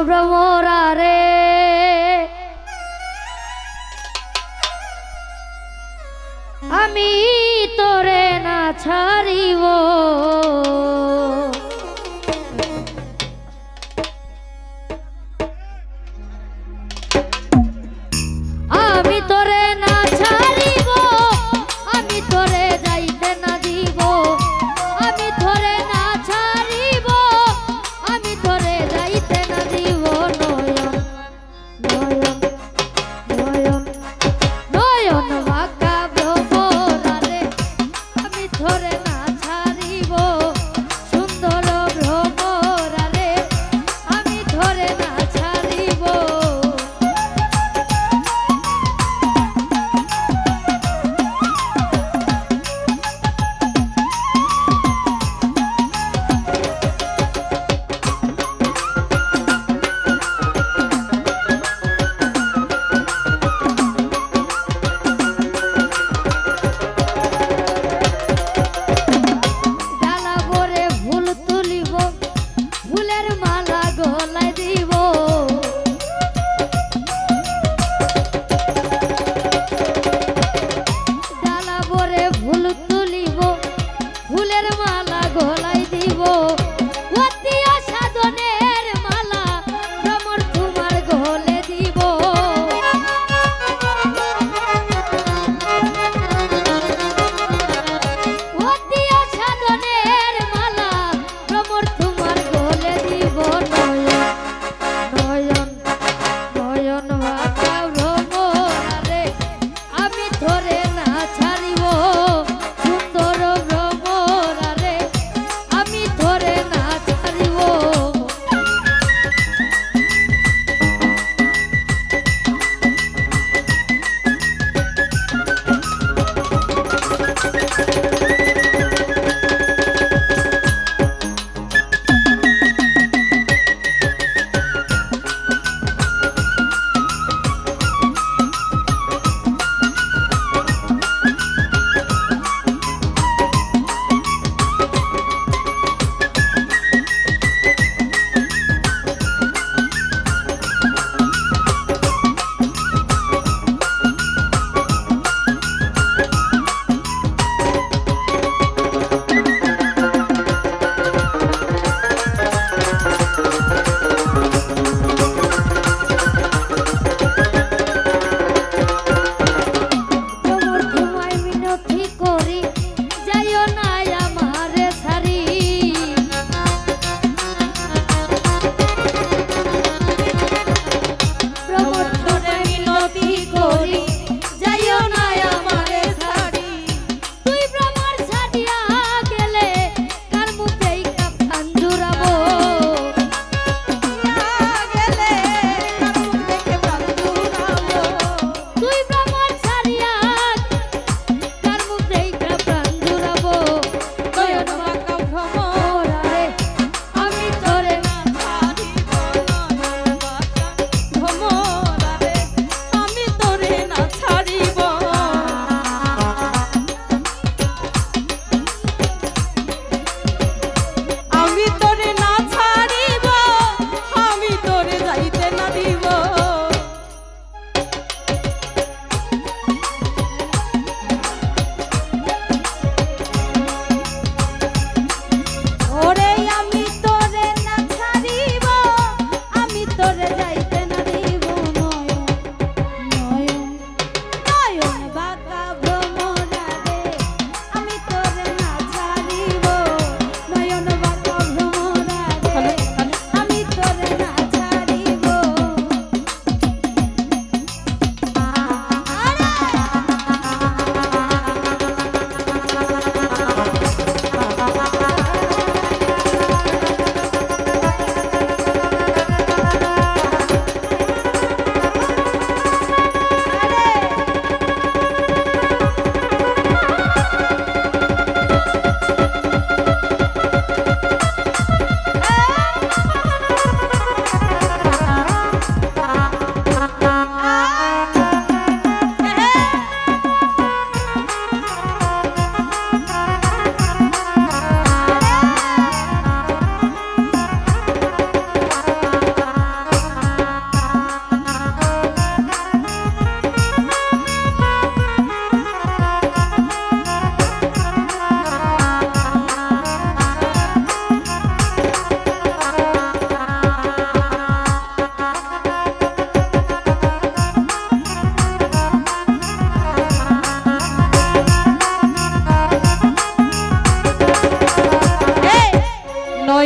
মোরা রে আমি তোরে না ছাড়িব আমি তোরে না ছাড়িব আমি তোরে যাইতে না দিব আমি তোরে না ছাড়িব আমি তোরে যাইতে না দিব নয়ন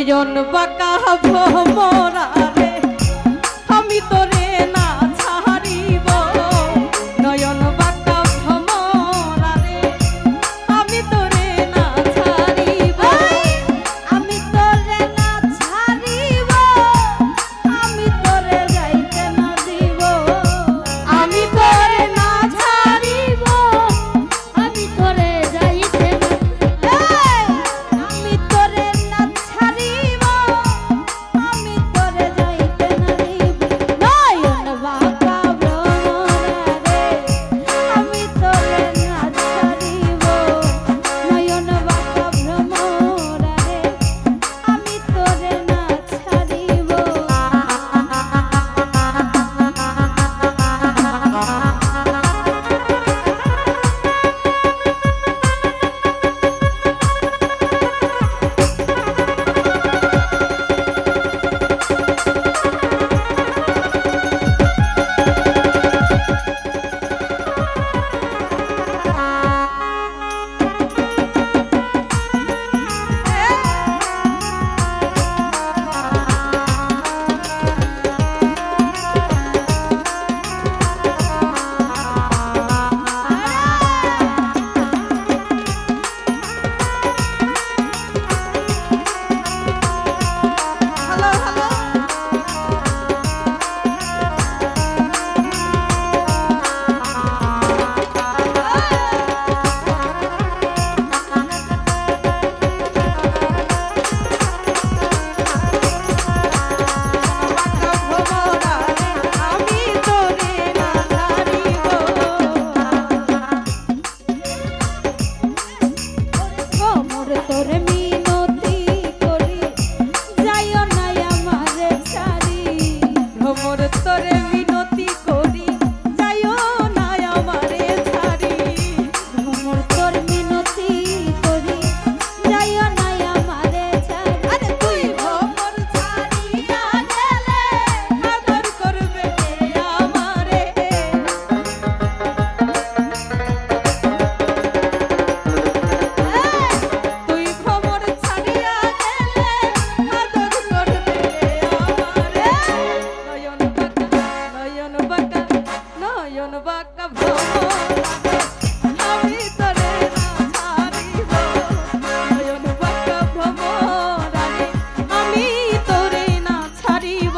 নয়ন বাঁকা ভ্রমরা রে আমি তোরে না ছাড়িব নয়ন বাঁকা ভ্রমরা রে আমি তোরে না ছাড়িব আমি তোরে না ছাড়িব আমি তোরে যাইতে না দিব আমি তোরে না ছাড়িব আমি তোরে যাইতে না আমি তোরে না ছাড়িব আমি তোরে যাইতে না দিব নয়ন বাঁকা ভ্রমরা রে আমি তোরে না ছাড়িব নয়ন বাঁকা ভ্রমরা রে আমি তোরে না ছাড়িব হ্যালো হ্যালো আমি তোরে না ছাড়িব মোরে তোরে মিনতি করি যাইও না আমারে ছাড়ি ভ্রমর তোরে মিনতি করি যাইও না আমারে ছাড়ি মোর তোর মিনতি করি যাইও না আমারে ছাড়ি আরে তুই ভ্রমর ছাড়িয়া গেলে আদর করবে কে আমারে তুই ভ্রমর ছাড়িয়া গেলে আদর করবে কে আমারে নয়ন বাঁকা নয়ন বাঁকা ভ্রমর আমি তোরে না ছাড়িব নয়ন বাঁকা ভ্রমর আমি তোরে না ছাড়িব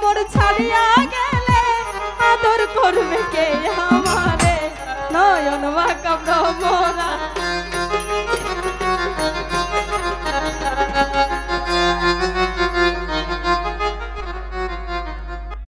ভ্রমর ছাড়িয়া গেলে আদর করবে কে আমারে নয়ন বাঁকা ভ্রমর